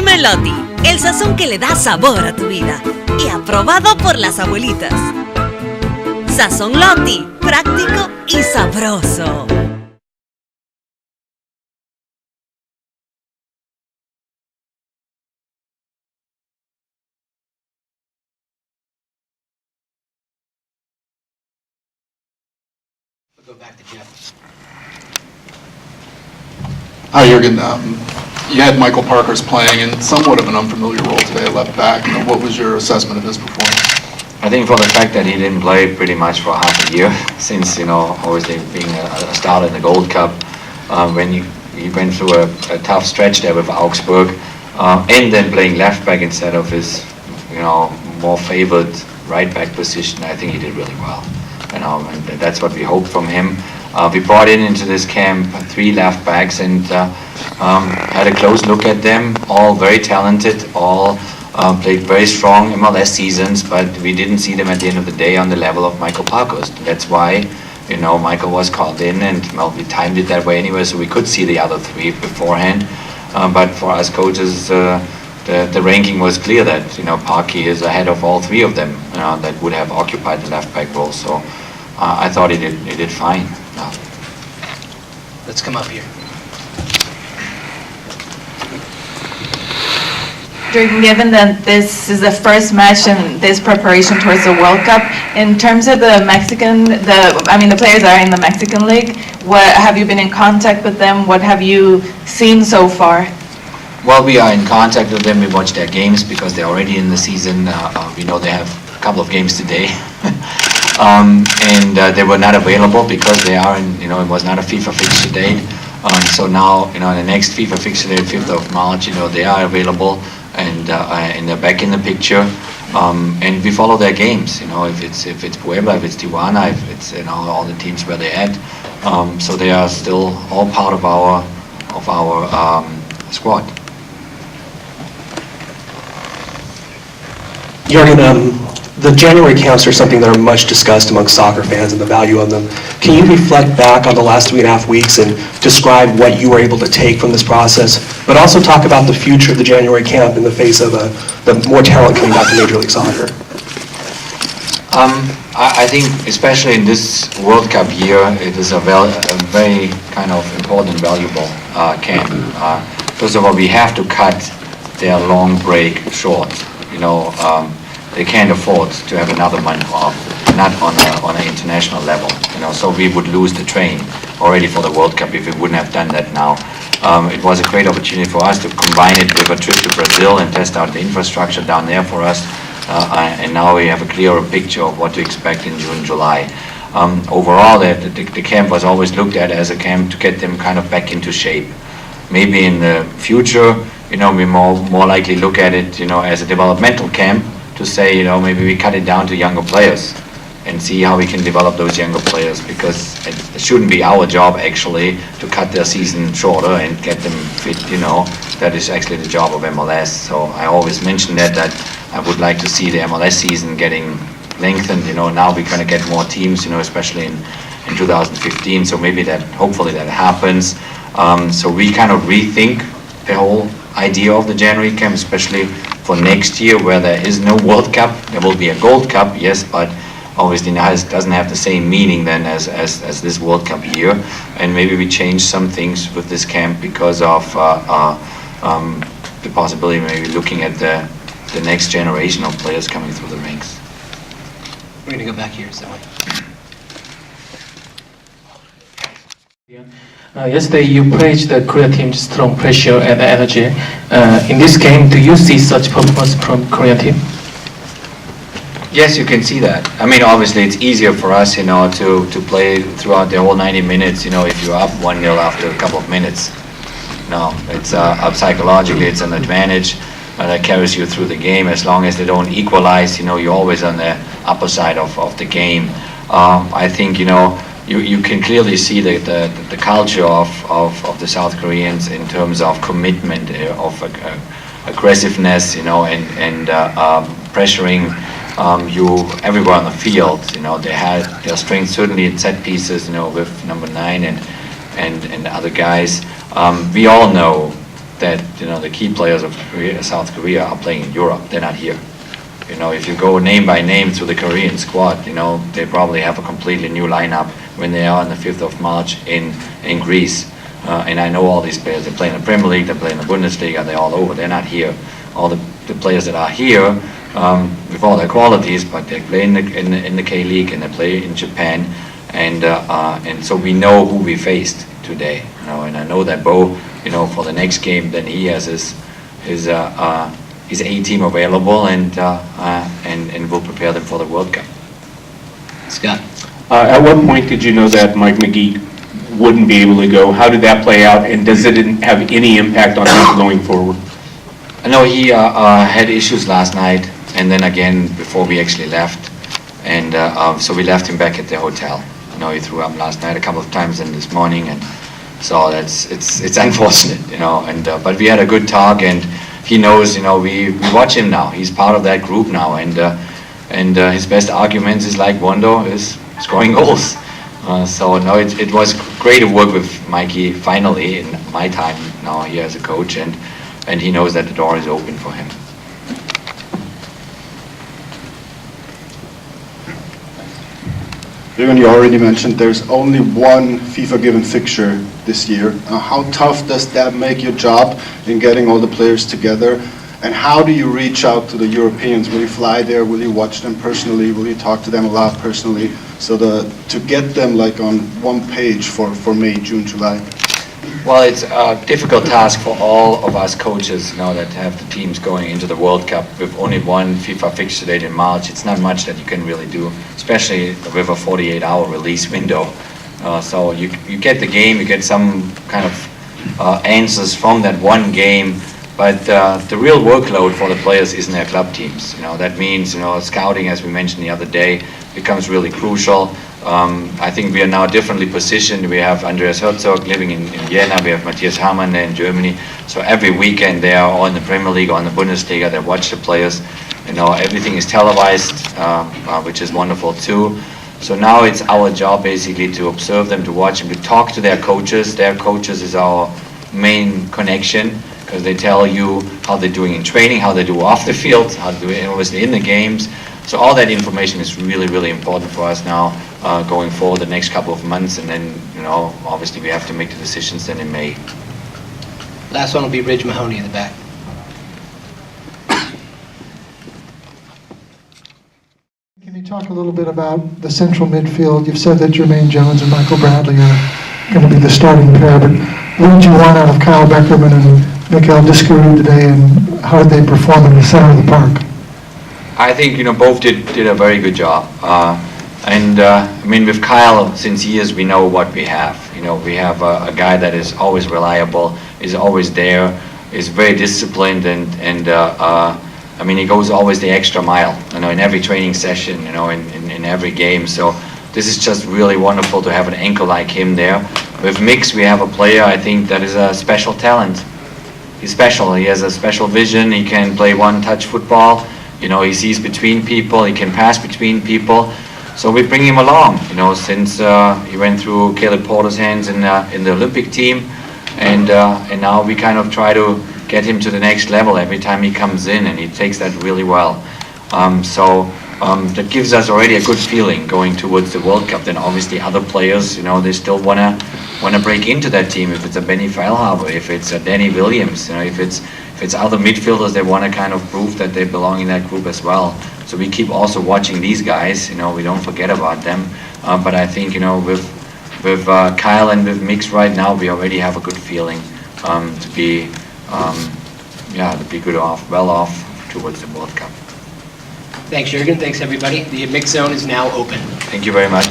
Melotti, el sazón que le da sabor a tu vida. Y aprobado por las abuelitas. Sazón Lotti, práctico y sabroso. Go back to Jeff. Hi, Jurgen. You had Michael Parkhurst playing in somewhat of an unfamiliar role today at left back. What was your assessment of his performance? I think for the fact that he didn't play pretty much for half a year, since, obviously being a starter in the Gold Cup, when he went through a tough stretch there with Augsburg, and then playing left back instead of his, more favored right back position, I think he did really well. And that's what we hoped from him. We brought into this camp 3 left backs and had a close look at them. All very talented, all played very strong MLS seasons, but we didn't see them at the end of the day on the level of Michael Parkhurst. That's why, Michael was called in, and we timed it that way anyway, so we could see the other 3 beforehand. But for us coaches, the ranking was clear that Parky is ahead of all 3 of them that would have occupied the left back role. So I thought he did fine. Let's come up here. Jurgen, given that this is the first match in this preparation towards the World Cup, in terms of the players are in the Mexican League. What have you been in contact with them? What have you seen so far? Well, we are in contact with them. We watch their games because they're already in the season. We know they have a couple of games today. And they were not available because they are in, it was not a FIFA fixture date. So now, the next FIFA fixture date, 5th of March, they are available and they're back in the picture. And we follow their games, if it's Puebla, if it's Tijuana, if it's, all the teams where they're at. So they are still all part of our squad. Jurgen, the January camps are something that are much discussed among soccer fans and the value of them. Can you reflect back on the last 3.5 weeks and describe what you were able to take from this process, but also talk about the future of the January camp in the face of the more talent coming back to Major League Soccer? I think, especially in this World Cup year, it is a very kind of important, valuable camp. First of all, we have to cut their long break short. They can't afford to have another month off, not on an international level. So we would lose the train already for the World Cup if we wouldn't have done that now. It was a great opportunity for us to combine it with a trip to Brazil and test out the infrastructure down there for us. And now we have a clearer picture of what to expect in June, July. Overall, the camp was always looked at as a camp to get them kind of back into shape. Maybe in the future, we more likely look at it, as a developmental camp to say, maybe we cut it down to younger players and see how we can develop those younger players, because it shouldn't be our job actually to cut their season shorter and get them fit, that is actually the job of MLS. So I always mention that I would like to see the MLS season getting lengthened. Now we're going to get more teams, especially in 2015, so maybe hopefully that happens. So we kind of rethink the whole idea of the January camp, especially for next year where there is no World Cup. There will be a Gold Cup, yes, but obviously now it doesn't have the same meaning then as this World Cup year. And maybe we change some things with this camp because of the possibility of maybe looking at the next generation of players coming through the ranks. We're going to go back here, so. Yesterday you praised the Korea team's strong pressure and energy. In this game, do you see such performance from Korean team? Yes, you can see that. Obviously it's easier for us, to play throughout the whole 90 minutes, if you're up 1-0 after a couple of minutes. No, it's psychologically it's an advantage that carries you through the game. As long as they don't equalize, you're always on the upper side of the game. I think, you can clearly see the culture of the South Koreans in terms of commitment, of aggressiveness, and pressuring you everywhere on the field. They had their strength certainly in set pieces, with number 9 and other guys. We all know that, the key players of South Korea are playing in Europe. They're not here. If you go name by name through the Korean squad, they probably have a completely new lineup when they are on the 5th of March in Greece. And I know all these players. They play in the Premier League, they play in the Bundesliga, they're all over. They're not here. All the players that are here, with all their qualities, but they play in the K-League and they play in Japan. And so we know who we faced today. And I know that Bo, for the next game, then he has his A team available, and we'll prepare them for the World Cup. Scott. At what point did you know that Mike McGee wouldn't be able to go? How did that play out, and does it have any impact on him going forward? I know he had issues last night, and then again before we actually left, and so we left him back at the hotel. He threw up last night a couple of times and this morning, and so it's unfortunate, but we had a good talk, and he knows, we watch him now. He's part of that group now, and his best arguments is like Wondo is scoring goals. So no, it was great to work with Mikey finally in my time now here as a coach, and he knows that the door is open for him. Jürgen, you already mentioned there's only one FIFA-given fixture this year. How tough does that make your job in getting all the players together? And how do you reach out to the Europeans? Will you fly there? Will you watch them personally? Will you talk to them a lot personally? So to get them like on one page for May, June, July? Well, it's a difficult task for all of us coaches, that have the teams going into the World Cup with only one FIFA fixture date in March. It's not much that you can really do, especially with a 48-hour release window. So you get the game, you get some kind of answers from that one game, but the real workload for the players is in their club teams. That means, scouting, as we mentioned the other day, becomes really crucial. I think we are now differently positioned. We have Andreas Herzog living in Vienna. We have Matthias Hamann there in Germany. So every weekend they are on the Premier League, on the Bundesliga. They watch the players. Everything is televised, which is wonderful too. So now it's our job basically to observe them, to watch them, to talk to their coaches. Their coaches is our main connection, because they tell you how they're doing in training, how they do off the field, how they do obviously in the games. So all that information is really, really important for us now going forward the next couple of months, and then, obviously we have to make the decisions then in May. Last one will be Ridge Mahoney in the back. Can you talk a little bit about the central midfield? You've said that Jermaine Jones and Michael Bradley are going to be the starting pair, but what did you want out of Kyle Beckerman and Mikhail Discaru today, and how did they perform in the center of the park? I think, both did a very good job. With Kyle, since years, we know what we have. We have a guy that is always reliable, is always there, is very disciplined, and he goes always the extra mile, in every training session, in every game. So this is just really wonderful to have an anchor like him there. With Mix, we have a player, I think, that is a special talent. He's special. He has a special vision. He can play one-touch football. He sees between people, he can pass between people. So we bring him along, since he went through Caleb Porter's hands in the Olympic team, and now we kind of try to get him to the next level every time he comes in, and he takes that really well. That gives us already a good feeling going towards the World Cup. Then obviously other players, they still wanna break into that team. If it's a Benny Feilhaber, if it's a Danny Williams, if it's other midfielders, they want to kind of prove that they belong in that group as well. So we keep also watching these guys. We don't forget about them. But I think with Kyle and with Mix right now, we already have a good feeling to be well off towards the World Cup. Thanks, Jürgen. Thanks, everybody. The mix zone is now open. Thank you very much.